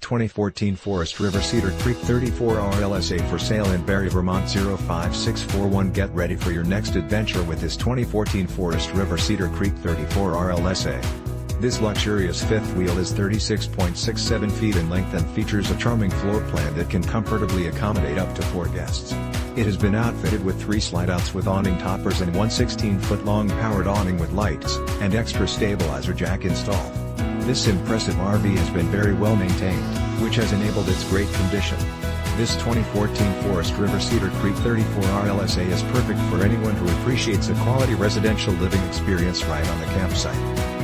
2014 Forest River Cedar Creek 34R LSA for sale in Barre, Vermont 05641. Get ready for your next adventure with this 2014 Forest River Cedar Creek 34R LSA. This luxurious fifth wheel is 36.67 feet in length and features a charming floor plan that can comfortably accommodate up to 4 guests. It has been outfitted with 3 slide-outs with awning toppers and one 16-foot-long powered awning with lights and extra stabilizer jack installed. This impressive RV has been very well maintained, which has enabled its great condition. This 2014 Forest River Cedar Creek 34R LSA is perfect for anyone who appreciates a quality residential living experience right on the campsite.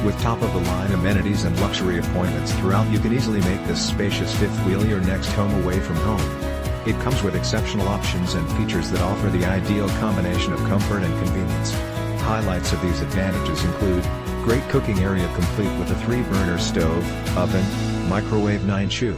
With top-of-the-line amenities and luxury appointments throughout, you can easily make this spacious fifth wheel your next home away from home. It comes with exceptional options and features that offer the ideal combination of comfort and convenience. Highlights of these advantages include great cooking area complete with a 3-burner stove, oven, Microwave9 Cu.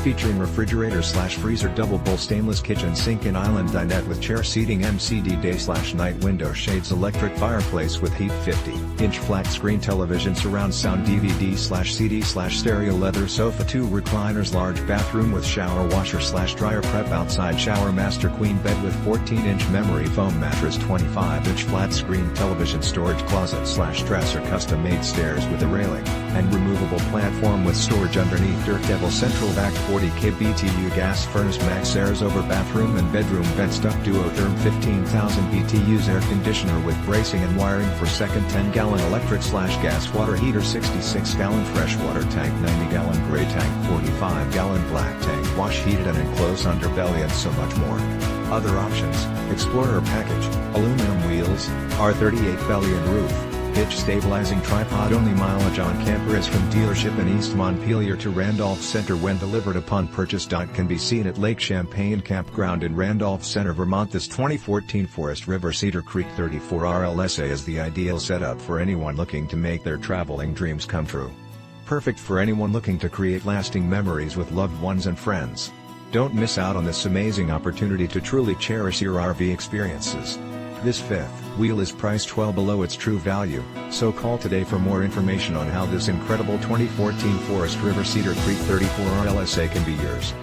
Featuring refrigerator/freezer-double stainless kitchen sink in IslandDinette with chair SeatingMCD day/night window shades, electric fireplace with heat, 50-inch flat screen television surround sound DVD/CD/StereoLeather, SofaTwo ReclinersLarge bathroom with ShowerWasher/dryer, PrepOutside ShowerMaster Queen Bed with 14-inch memory foam mattress, 25-inch flat screen TelevisionStorage closet/DresserCustom made stairs with a railing and removable platform with storage underneath dirt, double central back 40 kBTU gas FurnaceMax airs over bathroom and bedroom, VentsDuct Duo-Therm 15,000 BTUs air conditioner with bracing and wiring for second, 10-gallon electric/gas water heater, 66-gallon freshwater tank, 90-gallon gray tank, 45-gallon black tank, wash heated and enclosed underbelly, and so much more. Other options: Explorer package, aluminum wheels, R38 belly and roof, Hitch Stabilizing Tripodonly Mileage on camper is from dealership in East Montpelier to Randolph Center when delivered upon purchase. Can be seen at Lake Champagne Campground in Randolph Center, Vermont. This 2014 Forest River Cedar Creek 34R LSA is the ideal setup for anyone looking to make their traveling dreams come true. Perfect for anyone looking to create lasting memories with loved ones and friends. Don't miss out on this amazing opportunity to truly cherish your RV experiences. This fifth wheel is priced well below its true value, so call today for more information on how this incredible 2014 Forest River Cedar Creek 34R LSA can be yours.